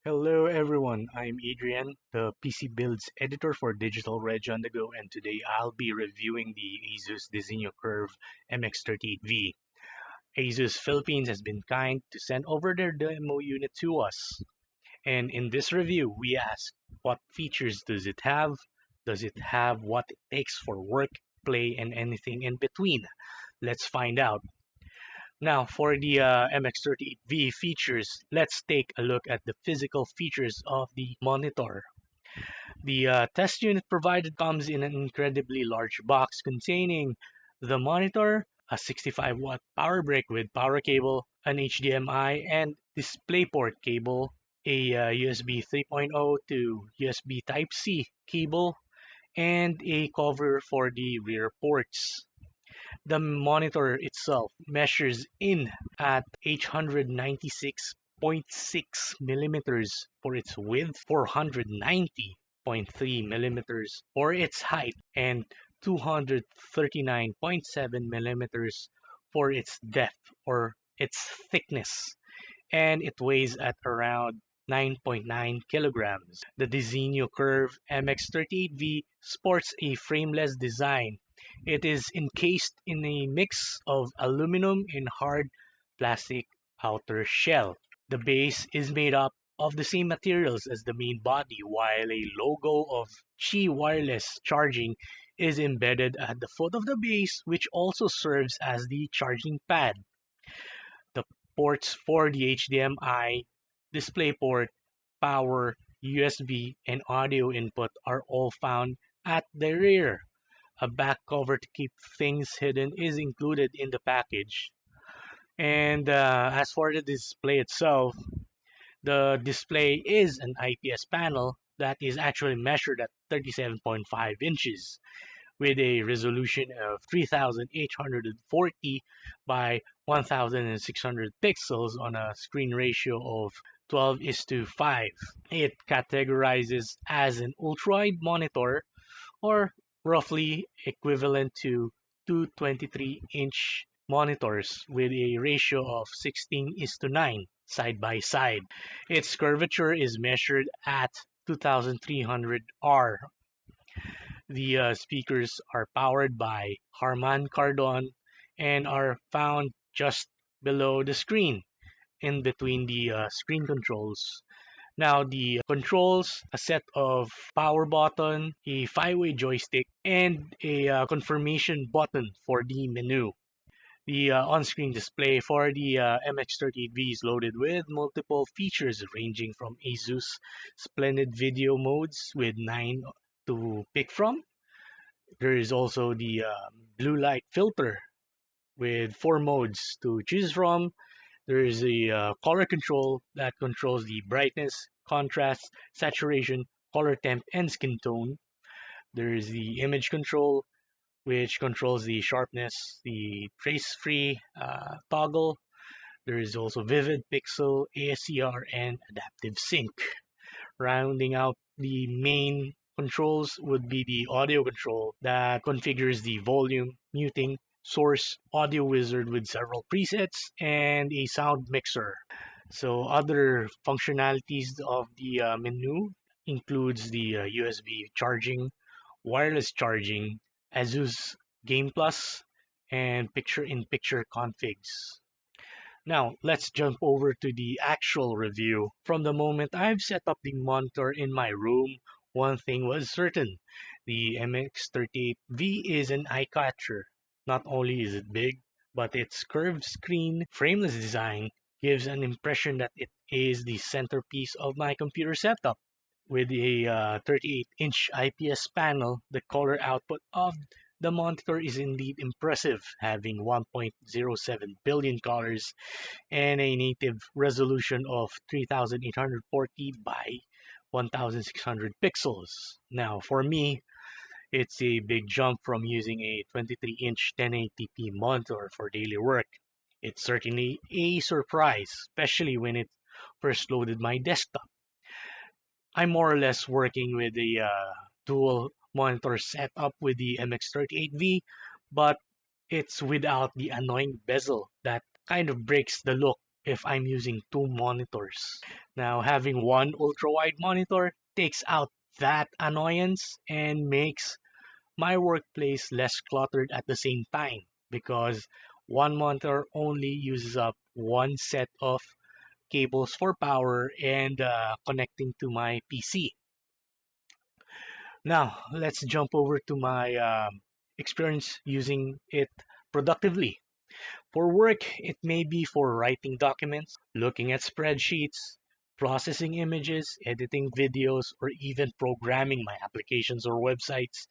Hello everyone, I'm Adrian, the PC Builds editor for Digital Reg on the Go, and today I'll be reviewing the ASUS Designo Curve MX38V. ASUS Philippines has been kind to send over their demo unit to us. And in this review, we ask, what features does it have? Does it have what it takes for work, play, and anything in between? Let's find out. Now, for the MX38V features, let's take a look at the physical features of the monitor. The test unit provided comes in an incredibly large box containing the monitor, a 65-watt power brick with power cable, an HDMI and DisplayPort cable, a USB 3.0 to USB Type-C cable, and a cover for the rear ports. The monitor itself measures in at 896.6 millimeters for its width, 490.3 millimeters for its height, and 239.7 millimeters for its depth or its thickness, and it weighs at around 9.9 kilograms. The Designo Curve MX38V sports a frameless design. It is encased in a mix of aluminum and hard plastic outer shell. The base is made up of the same materials as the main body, while a logo of Qi Wireless Charging is embedded at the foot of the base, which also serves as the charging pad. The ports for the HDMI, DisplayPort, power, USB, and audio input are all found at the rear. A back cover to keep things hidden is included in the package. And as for the display itself, the display is an IPS panel that is actually measured at 37.5 inches with a resolution of 3840 by 1600 pixels on a screen ratio of 12:5. It categorizes as an ultra-wide monitor, or roughly equivalent to two 23-inch monitors with a ratio of 16:9 side by side. Its curvature is measured at 2300 R. The speakers are powered by Harman Kardon and are found just below the screen, in between the screen controls. Now the controls, a set of power button, a 5-way joystick, and a confirmation button for the menu. The on-screen display for the MX38V is loaded with multiple features ranging from ASUS Splendid video modes with 9 to pick from. There is also the blue light filter with 4 modes to choose from. There is a color control that controls the brightness, contrast, saturation, color temp, and skin tone. There is the image control, which controls the sharpness, the trace-free toggle. There is also vivid, pixel, ASCR, and adaptive sync. Rounding out the main controls would be the audio control that configures the volume, muting, source, audio wizard with several presets, and a sound mixer. So other functionalities of the menu includes the USB charging, wireless charging, ASUS Game Plus, and picture-in-picture configs. Now, let's jump over to the actual review. From the moment I've set up the monitor in my room, one thing was certain. The MX38V is an eye-catcher. Not only is it big, but its curved screen, frameless design gives an impression that it is the centerpiece of my computer setup. With a 38-inch IPS panel, the color output of the monitor is indeed impressive, having 1.07 billion colors and a native resolution of 3840 by 1600 pixels. Now, for me, it's a big jump from using a 23-inch 1080p monitor for daily work. It's certainly a surprise, especially when it first loaded my desktop. I'm more or less working with a dual monitor setup with the MX38V, but it's without the annoying bezel that kind of breaks the look if I'm using two monitors. Now, having one ultra-wide monitor takes out that annoyance and makes my workplace less cluttered at the same time because one monitor only uses up one set of cables for power and connecting to my PC. Now, let's jump over to my experience using it productively. For work, it may be for writing documents, looking at spreadsheets, processing images, editing videos, or even programming my applications or websites.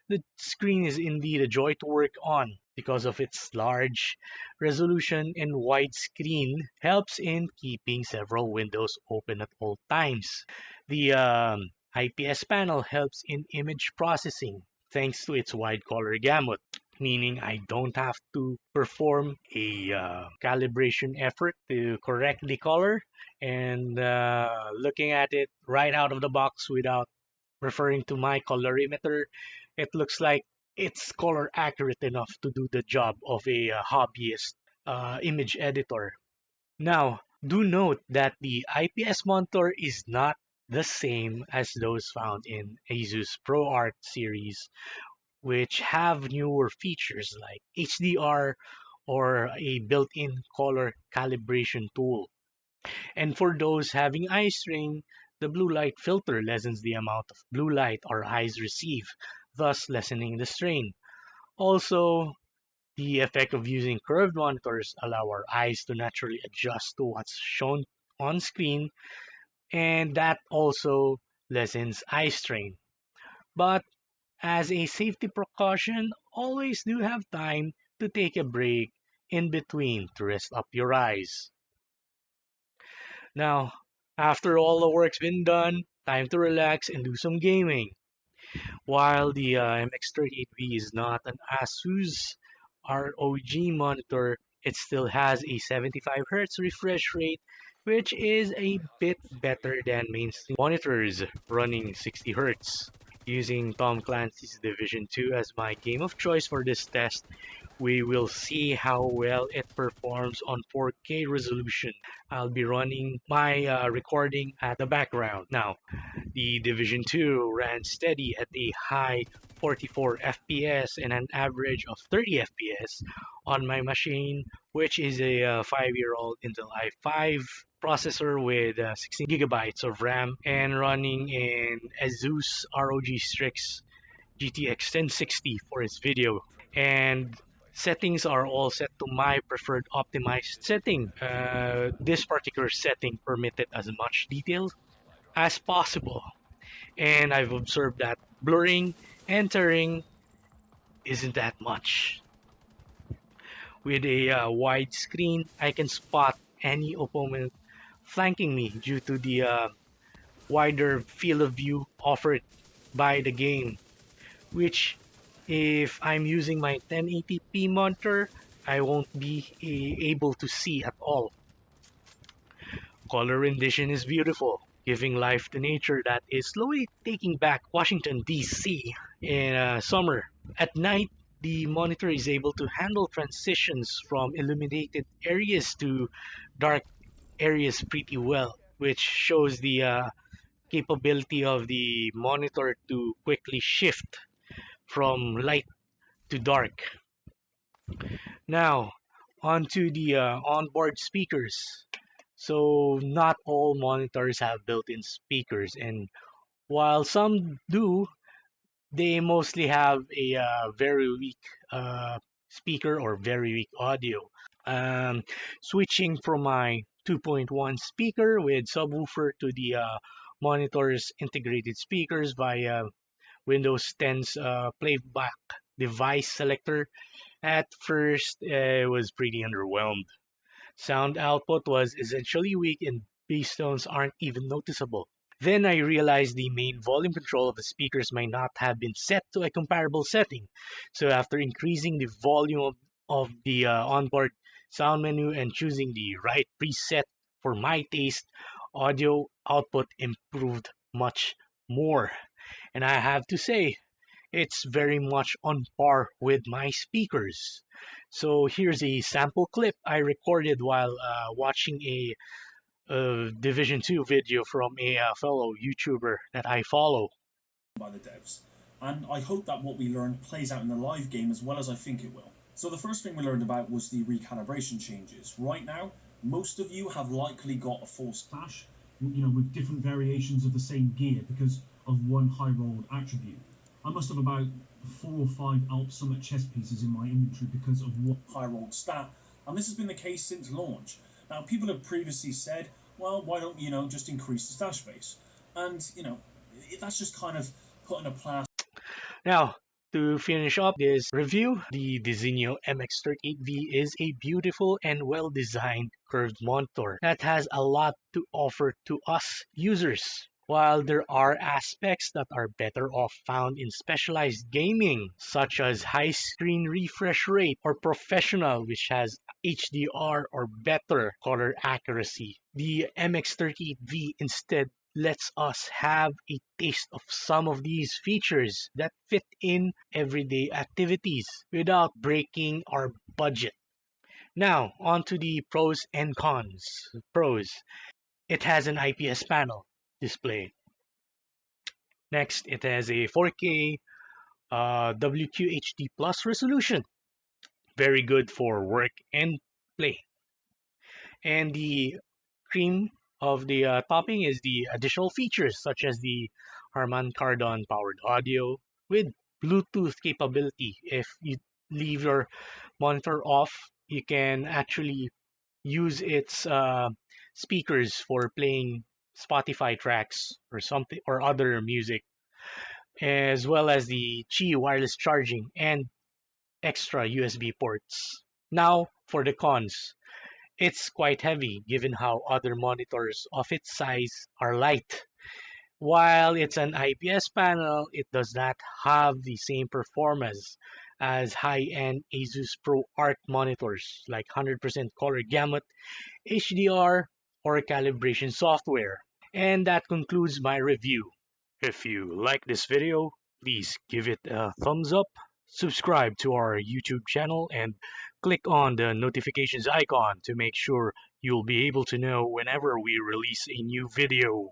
The screen is indeed a joy to work on because of its large resolution and widescreen helps in keeping several windows open at all times. The IPS panel helps in image processing thanks to its wide color gamut, meaning I don't have to perform a calibration effort to correctly color and looking at it right out of the box without referring to my colorimeter, it looks like it's color accurate enough to do the job of a hobbyist image editor. Now, do note that the IPS monitor is not the same as those found in ASUS ProArt series, which have newer features like HDR or a built-in color calibration tool. And for those having eye strain, the blue light filter lessens the amount of blue light our eyes receive, thus lessening the strain. Also, the effect of using curved monitors allow our eyes to naturally adjust to what's shown on screen, and that also lessens eye strain. But as a safety precaution, always do have time to take a break in between to rest up your eyes. Now, after all the work's been done, time to relax and do some gaming. While the MX38V is not an ASUS ROG monitor, it still has a 75 Hz refresh rate, which is a bit better than mainstream monitors running 60 Hz. Using Tom Clancy's Division 2 as my game of choice for this test, we will see how well it performs on 4K resolution. I'll be running my recording at the background. Now, the Division 2 ran steady at a high 44 FPS and an average of 30 FPS on my machine, which is a 5-year-old Intel i5 processor with 16 gigabytes of RAM and running in ASUS ROG Strix GTX 1060 for its video. And settings are all set to my preferred optimized setting. This particular setting permitted as much detail as possible. And I've observed that blurring and tearing isn't that much. With a wide screen, I can spot any opponent flanking me due to the wider field of view offered by the game, which if I'm using my 1080p monitor, I won't be able to see at all. Color rendition is beautiful, giving life to nature that is slowly taking back Washington, D.C. in summer. At night, the monitor is able to handle transitions from illuminated areas to dark areas pretty well, which shows the capability of the monitor to quickly shift from light to dark. Now, onto the onboard speakers. So, not all monitors have built-in speakers, and while some do, they mostly have a very weak speaker or very weak audio. Um, Switching from my 2.1 speaker with subwoofer to the monitor's integrated speakers via Windows 10's playback device selector, at first I was pretty underwhelmed. Sound output was essentially weak and bass tones aren't even noticeable. Then I realized the main volume control of the speakers might not have been set to a comparable setting. So after increasing the volume of the onboard sound menu and choosing the right preset for my taste, audio output improved much more. And I have to say, It's very much on par with my speakers. So here's a sample clip I recorded while watching a Division 2 video from a fellow YouTuber that I follow. By the devs. And I hope that what we learned plays out in the live game as well as I think it will. So the first thing we learned about was the recalibration changes. Right now, most of you have likely got a false clash, with different variations of the same gear because of one high rolled attribute. I must have about 4 or 5 Alp Summit chest pieces in my inventory because of one high rolled stat, and this has been the case since launch. Now, people have previously said, well, why don't you just increase the stash base? And that's just kind of putting a plaster. Now, to finish up this review, the Designo MX38V is a beautiful and well-designed curved monitor that has a lot to offer to us users. While there are aspects that are better off found in specialized gaming, such as high screen refresh rate or professional, which has HDR or better color accuracy, the MX38V instead lets us have a taste of some of these features that fit in everyday activities without breaking our budget. Now, on to the pros and cons. Pros: it has an IPS panel display. Next, it has a 4K WQHD plus resolution. Very good for work and play. And the cream of the topping is the additional features such as the Harman Kardon powered audio with Bluetooth capability. If you leave your monitor off, you can actually use its speakers for playing Spotify tracks or something or other music, as well as the Qi wireless charging and extra USB ports. Now for the cons. It's quite heavy given how other monitors of its size are light. While it's an IPS panel, it does not have the same performance as high-end ASUS Pro Art monitors like 100% color gamut, HDR, or calibration software. And that concludes my review. If you like this video, please give it a thumbs up, subscribe to our YouTube channel, and click on the notifications icon to make sure you'll be able to know whenever we release a new video.